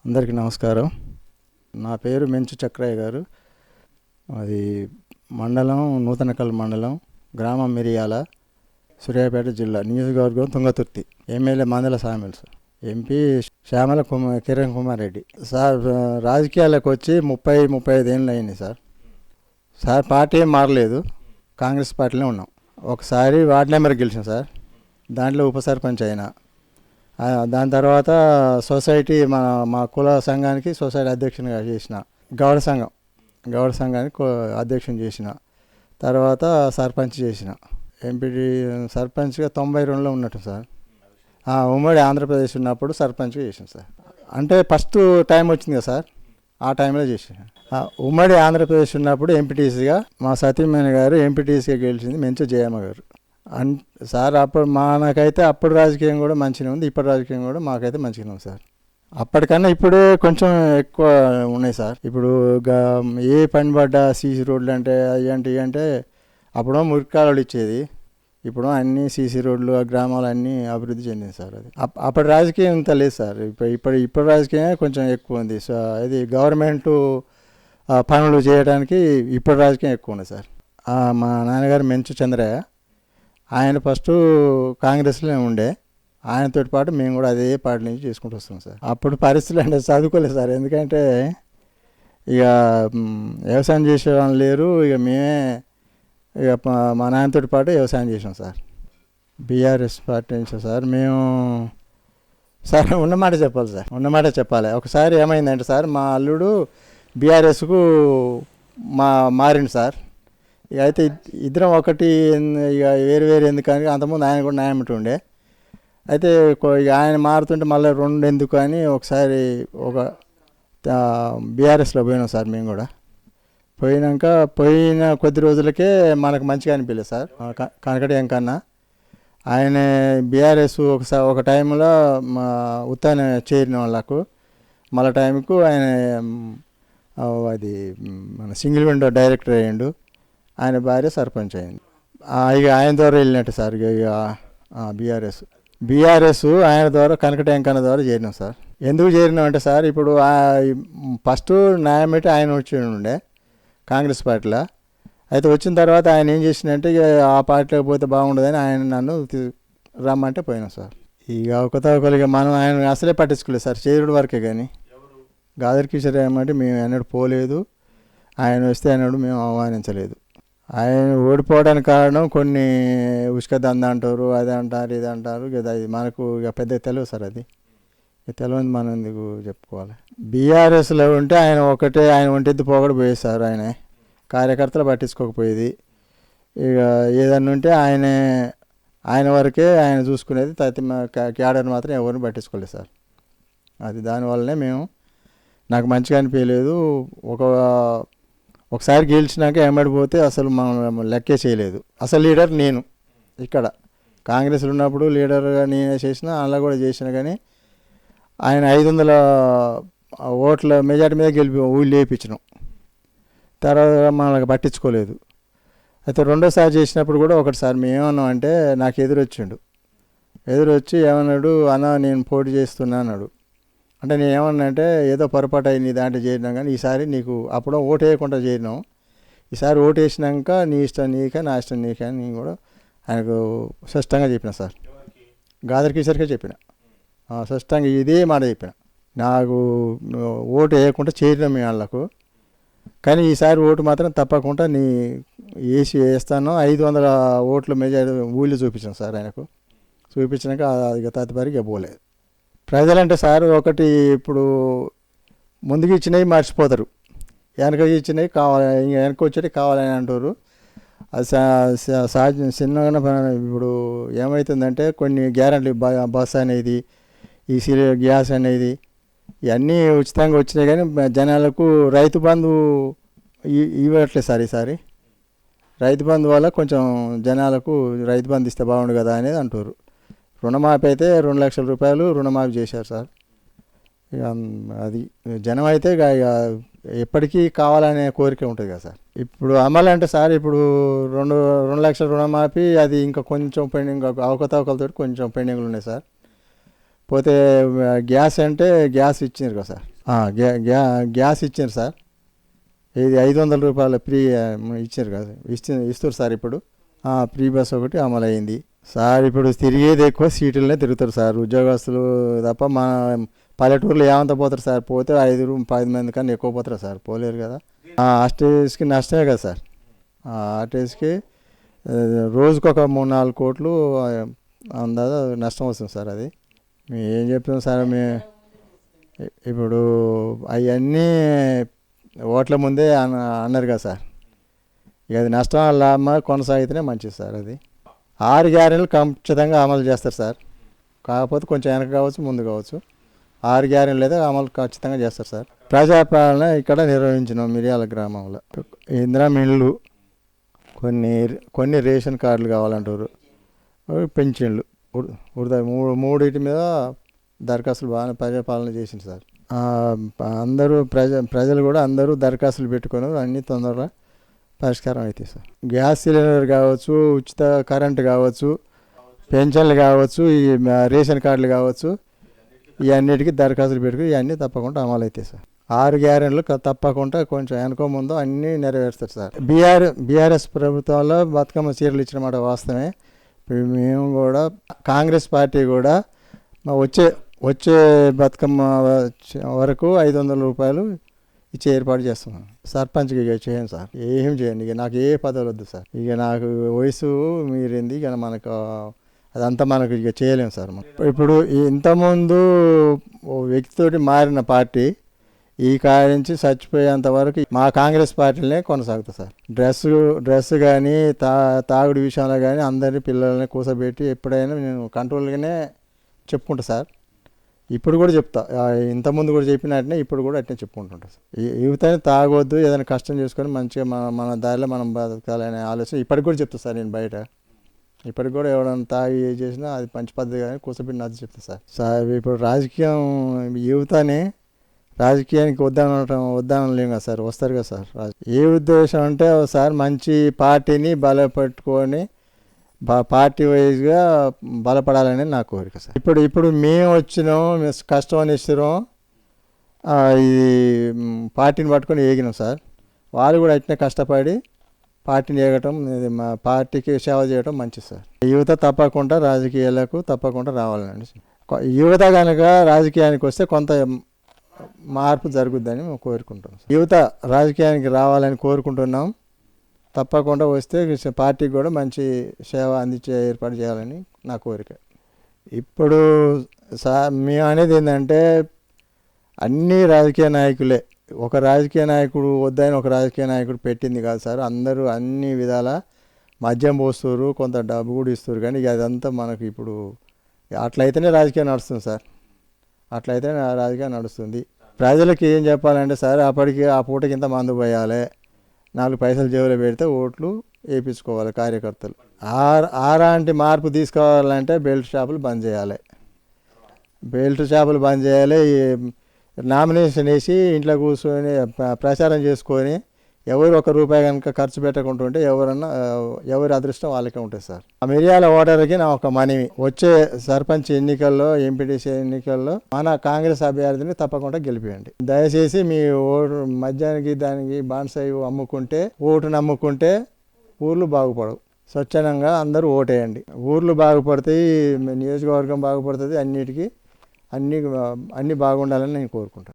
అందరికీ నమస్కారం. నా పేరు మెంచు చక్రయ్య గారు. అది మండలం నూతనకల్ మండలం, గ్రామం మిరియాల, సూర్యాపేట జిల్లా, నియోజకవర్గం Tungaturthi. MLA Mandula Samel sir. MP Shyamala Kiran Kumar Reddy sir. రాజకీయాలకు వచ్చి 35 ఏళ్ళు అయింది సార్. పార్టీ ఏం మారలేదు, కాంగ్రెస్ పార్టీలో ఉన్నాం. ఒకసారి వార్డు నెంబర్ గెలిచాం సార్, దాంట్లో ఉప సర్పంచ్ అయినా. దాని తర్వాత సొసైటీ మా కుల సంఘానికి సొసైటీ అధ్యక్షునిగా చేసిన, గౌడ సంఘానికి అధ్యక్షుని చేసిన. తర్వాత సర్పంచ్ చేసిన, ఎంపీటీ సర్పంచ్గా 92లో ఉన్నట్టు సార్. ఉమ్మడి ఆంధ్రప్రదేశ్ ఉన్నప్పుడు సర్పంచ్గా చేసిన సార్. అంటే ఫస్ట్ టైం వచ్చింది కదా సార్, ఆ టైంలో చేసిన. ఉమ్మడి ఆంధ్రప్రదేశ్ ఉన్నప్పుడు ఎంపీటీసీగా మా సతీమణి గారు ఎంపీటీసీగా గెలిచింది మెంచు జయమ్మ గారు. సార్ అప్పుడు మనకైతే అప్పుడు రాజకీయం కూడా మంచిగా ఉంది, ఇప్పటి రాజకీయం కూడా మాకైతే మంచిగా ఉంది సార్. అప్పటికన్నా ఇప్పుడే కొంచెం ఎక్కువ ఉన్నాయి సార్. ఇప్పుడు ఏ పని పడ్డా సీసీ రోడ్లు అంటే ఇవి అప్పుడు మురికాలు ఇచ్చేది, ఇప్పుడు అన్నీ సీసీ రోడ్లు, ఆ గ్రామాలు అన్నీ అభివృద్ధి చెందింది సార్. అది అప్పటి రాజకీయం ఇంత లేదు సార్. ఇప్పుడు రాజకీయం కొంచెం ఎక్కువ ఉంది. సో ఇది గవర్నమెంట్ పనులు చేయడానికి ఇప్పుడు రాజకీయం ఎక్కువ ఉంది సార్. మా నాన్నగారు మెంచు చంద్రయ్య, ఆయన ఫస్ట్ కాంగ్రెస్లో ఉండే, ఆయనతో పాటు మేము కూడా అదే పార్టీ నుంచి చేసుకుంటూ వస్తాం సార్. అప్పుడు పరిస్థితులు అంటే చదువుకోలేదు సార్, ఎందుకంటే ఇక వ్యవసాయం చేసేవాళ్ళు లేరు. ఇక మేమే మా నాన్నతో పాటు వ్యవసాయం చేసాం సార్. బీఆర్ఎస్ పార్టీ నుంచి సార్ మేము సార్ ఉన్నమాట చెప్పాలి సార్, ఉన్నమాట చెప్పాలి. ఒకసారి ఏమైందంటే సార్, మా అల్లుడు బీఆర్ఎస్కు మారిండు సార్. ఇక అయితే ఇద్దరం ఒకటి, ఇక వేరు ఎందుకని అంతకుముందు ఆయన కూడా న్యాయం ఉండే. అయితే ఇక ఆయన మారుతుంటే మళ్ళీ 2 ఎందుకు అని ఒకసారి బీఆర్ఎస్లో పోయినాం సార్. మేము కూడా పోయిన కొద్ది రోజులకే మనకు మంచిగా అనిపించలేదు సార్. కనకటి వెంకన్న ఆయన బీఆర్ఎస్ ఒక టైంలో మా ఉత్తాన చేరిన వాళ్ళకు, మళ్ళీ టైంకు ఆయన అది మన సింగిల్ విండో డైరెక్టర్ అయ్యిండు. ఆయన భార్య సర్పంచ్ అయింది. ఇక ఆయన ద్వారా వెళ్ళినట్టు సార్. ఇక బీఆర్ఎస్ ఆయన ద్వారా, కనకటి వెంకన్న ద్వారా చేరినాం సార్. ఎందుకు చేరినాం అంటే సార్, ఇప్పుడు ఫస్ట్ న్యాయం పెట్టి ఆయన వచ్చి ఉండే కాంగ్రెస్ పార్టీలో. అయితే వచ్చిన తర్వాత ఆయన ఏం చేసిందంటే, ఇక ఆ పార్టీలోకి పోతే బాగుండదని ఆయన నన్ను రమ్మంటే పోయినాం సార్. ఇక ఒకరిగా మనం ఆయన అసలే పట్టించుకోలేదు సార్, చేరుడు వరకే. కానీ గాదర్ కిషోర్ ఏమంటే మేము ఎన్నడూ పోలేదు, ఆయన వస్తే అన్నాడు మేము ఆహ్వానించలేదు. ఆయన ఓడిపోవడానికి కారణం కొన్ని ఉసుక దంద అంటారు, అది అంటారు, ఇది అంటారు. ఇక అది మనకు ఇక పెద్ద తెలియదు సార్. అది తెలియదు, మనం ఎందుకు చెప్పుకోవాలి. బీఆర్ఎస్లో ఉంటే ఆయన ఒంటెద్దు పోగొడు పోయేది సార్. కార్యకర్తలు పట్టించుకోకపోయేది. ఇక ఏదన్నా ఉంటే ఆయన వరకే ఆయన చూసుకునేది. క్యాడర్ మాత్రం ఎవరిని పట్టించుకోలేదు సార్. అది దానివల్లనే నాకు మంచిగా అనిపించలేదు. ఒకసారి గెలిచినాక ఏమడిపోతే అసలు మనం లెక్కే చేయలేదు. అసలు లీడర్ నేను ఇక్కడ కాంగ్రెస్లో ఉన్నప్పుడు లీడర్గా నేనే చేసిన, అలా కూడా చేసిన. కానీ ఆయన 500 ఓట్ల మెజార్టీ మీద ఊళ్ళు లేపించినాం. తర్వాత మనకు పట్టించుకోలేదు. అయితే రెండోసారి చేసినప్పుడు కూడా ఒకటిసారి మేము ఏమన్నాం అంటే, నాకు ఎదురొచ్చి ఏమన్నాడు, అన్న నేను పోటీ చేస్తున్నా అన్నాడు. అంటే నేను ఏమన్నా అంటే, ఏదో పొరపాటు అయింది దాంట్లో చేరినాం, కానీ ఈసారి నీకు అప్పుడు ఓటు వేయకుండా చేరినాం, ఈసారి ఓటు వేసినాక నీ ఇష్టం నీకే, నా ఇష్టం నీకే అని నేను కూడా ఆయనకు స్పష్టంగా చెప్పిన సార్. గాదర్ కిషోర్కే చెప్పిన, స్పష్టంగా ఇదే మాట చెప్పిన. నాకు ఓటు వేయకుండా చేరినాం మీ వాళ్ళకు, కానీ ఈసారి ఓటు మాత్రం తప్పకుండా వేస్తాను. 500 ఓట్ల మెజారిటీ ఊళ్ళు చూపించాను సార్. ఆయనకు చూపించినాక ఇక తదుపరికి పోలేదు. ప్రజలంటే సార్ ఒకటి, ఇప్పుడు ముందుకు ఇచ్చినవి మర్చిపోతారు, వెనక ఇచ్చినవి కావాలి, ఇంకా వెనక వచ్చేవి కావాలని అంటారు. అది సహజం. చిన్నగా ఇప్పుడు ఏమవుతుందంటే, కొన్ని గ్యారెంటీ బస్ అనేది, ఈ గ్యాస్ అనేది, ఇవన్నీ ఉచితంగా వచ్చినాయి. కానీ జనాలకు రైతు బంధు ఇవ్వట్లేదు సార్. ఈసారి రైతు బంధు వల్ల కొంచెం జనాలకు రైతు బంధు ఇస్తే బాగుండు కదా అనేది అంటారు. రుణమాఫీ అయితే 2 లక్షల రూపాయలు రుణమాఫీ చేశారు సార్. ఇక అది జనం అయితే ఇక ఎప్పటికీ కావాలనే కోరిక ఉంటుంది కదా సార్. ఇప్పుడు అమలు అంటే సార్, ఇప్పుడు 2 లక్షల రుణమాఫీ, అది ఇంకా కొంచెం పెండింగ్, అవకతవకలతో కొంచెం పెండింగ్లు ఉన్నాయి సార్. పోతే గ్యాస్ అంటే గ్యాస్ ఇచ్చినారు కదా సార్. గ్యాస్ ఇచ్చారు సార్. ఇది 500 రూపాయల ఫ్రీ ఇచ్చారు కదా, ఇస్తారు సార్ ఇప్పుడు. ఫ్రీ బస్ ఒకటి అమలు అయింది సార్. ఇప్పుడు తిరిగేది ఎక్కువ సీట్లనే తిరుగుతారు సార్ ఉద్యోగస్తులు తప్ప. మన పల్లెటూరులో ఏమంత పోతారు సార్? పోతే 5-10 మంది కన్నా ఎక్కువ పోతారు సార్, పోలేరు కదా. ఆర్టీసీకి నష్టమే కదా సార్. ఆర్టీసీకి రోజుకు ఒక 3-4 కోట్లు అందాజ నష్టం వస్తుంది సార్. అది మేము ఏం చెప్తాం సార్? ఇప్పుడు అవన్నీ ఓట్ల ముందే అన్నారు కదా సార్. ఇక అది నష్టం లాభమా కొనసాగితేనే మంచిది సార్. అది 6 గ్యారెంటీలు ఖచ్చితంగా అమలు చేస్తారు సార్. కాకపోతే కొంచెం వెనక కావచ్చు, ముందు కావచ్చు. 6 గ్యారెంటీలు అయితే అమలు ఖచ్చితంగా చేస్తారు సార్. ప్రజాపాలన ఇక్కడ నిర్వహించినాం మిర్యాల గ్రామంలో. ఇందిరా మిల్లు, కొన్ని రేషన్ కార్డులు కావాలంటారు, పెన్షన్లు, మూడింటి మీద దరఖాస్తులు బాగానే ప్రజాపాలన చేసింది సార్. అందరూ ప్రజలు కూడా అందరూ దరఖాస్తులు పెట్టుకొని అన్నీ తొందరగా పరిష్కారం అవుతాయి సార్. గ్యాస్ సిలిండర్ కావచ్చు, ఉచిత కరెంటు కావచ్చు, పెన్షన్లు కావచ్చు, ఈ రేషన్ కార్డులు కావచ్చు, ఇవన్నిటికీ దరఖాస్తులు పెట్టుకుని ఇవన్నీ తప్పకుండా అమలు అవుతాయి సార్. 6 గ్యారెంటీలు తప్పకుండా కొంచెం వెనుక ముందు అన్నీ నెరవేరుస్తారు సార్. బీఆర్ఎస్ ప్రభుత్వంలో బతుకమ్మ చీరలు ఇచ్చిన మాట వాస్తవమే. మేము కూడా కాంగ్రెస్ పార్టీ కూడా వచ్చే బతుకమ్మ వరకు 500 రూపాయలు ఇచ్చే ఏర్పాటు చేస్తున్నాం. సర్పంచ్కి ఇక చేయండి సార్, ఏం చేయండి. ఇక నాకు ఏ పదవులు వద్దు సార్. ఇక నాకు వయసు మీరింది, ఇక మనకు అదంతా మనకు ఇక చేయలేము సార్. ఇప్పుడు ఇంతకుముందు వ్యక్తితోటి మారిన పార్టీ ఈ కాడి నుంచి చచ్చిపోయేంత వరకు మా కాంగ్రెస్ పార్టీలనే కొనసాగుతుంది సార్. డ్రెస్ కానీ తాగుడు విషయంలో కానీ అందరినీ పిల్లల్ని కూసబెట్టి ఎప్పుడైనా నేను కంట్రోల్గానే చెప్పుకుంటా సార్. ఇప్పుడు కూడా చెప్తా, ఇంతకుముందు కూడా చెప్పినట్టునే ఇప్పుడు కూడా అట్నే చెప్పుకుంటుంటా సార్. యువతని తాగొద్దు, ఏదైనా కష్టం చేసుకొని మంచిగా మన దారిలో మనం బతకాలనే ఆలోచన ఇప్పటికి కూడా చెప్తా సార్. నేను బయట ఇప్పటికి కూడా ఎవరైనా తాగి చేసినా అది మంచి పద్ధతి కానీ కూసబెట్టి నచ్చ చెప్తా సార్. ఇప్పుడు రాజకీయం యువతని రాజకీయానికి వద్దానలేం కదా సార్, వస్తారు కదా సార్. ఏ ఉద్దేశం అంటే సార్, మంచి పార్టీని బలపెట్టుకొని పార్టీ వైజ్గా బలపడాలని నా కోరిక సార్. ఇప్పుడు మేము వచ్చినాం, కష్టం అని ఇస్తున్నాం, ఇది పార్టీని పట్టుకొని ఏగినాం సార్. వాళ్ళు కూడా అట్నే కష్టపడి పార్టీని ఏగటం, మా పార్టీకి సేవ చేయడం మంచిది సార్. యువత తప్పకుండా రాజకీయాలకు తప్పకుండా రావాలండి. యువత కనుక రాజకీయానికి వస్తే కొంత మార్పు జరుగుద్దని మేము కోరుకుంటున్నాం. యువత రాజకీయానికి రావాలని కోరుకుంటున్నాం. తప్పకుండా వస్తే పార్టీకి కూడా మంచి సేవ అందించే ఏర్పాటు చేయాలని నా కోరిక. ఇప్పుడు మేము అనేది ఏంటంటే, అన్ని రాజకీయ నాయకులే, ఒక రాజకీయ నాయకుడు వద్దని ఒక రాజకీయ నాయకుడు పెట్టింది కాదు సార్. అందరూ అన్ని విధాల మద్యం పోస్తారు, కొంత డబ్బు కూడా ఇస్తారు. కానీ అదంతా మనకు ఇప్పుడు అట్లయితేనే రాజకీయం నడుస్తుంది సార్. అట్లయితేనే రాజకీయం నడుస్తుంది. ప్రజలకు ఏం చెప్పాలంటే సార్, అప్పటికి ఆ పూటకి ఇంత మందు పోయాలి, 4 పైసలు జేబులో పెడితే ఓట్లు వేయించుకోవాలి కార్యకర్తలు. అలాంటి మార్పు తీసుకోవాలంటే బెల్ట్ షాపులు బంద్ చేయాలి. నామినేషన్ వేసి ఇంట్లో కూర్చొని ప్రచారం చేసుకొని ఎవరు ₹1 కనుక ఖర్చు పెట్టకుండా ఉంటే ఎవరి అదృష్టం వాళ్ళకే ఉంటుంది సార్. ఆ మిర్యాల ఓటర్కి నా ఒక మనవి, వచ్చే సర్పంచ్ ఎన్నికల్లో, ఎంపీటీసీ ఎన్నికల్లో మన కాంగ్రెస్ అభ్యర్థిని తప్పకుండా గెలిపియండి. దయచేసి మీ ఓటు మద్యానికి దానికి బాన్సాయి అమ్ముకుంటే, ఓటును అమ్ముకుంటే ఊర్లు బాగుపడవు. స్వచ్ఛందంగా అందరూ ఓటేయండి. ఊర్లు బాగుపడతాయి, నియోజకవర్గం బాగుపడుతుంది. అన్నీ బాగుండాలని నేను కోరుకుంటాను.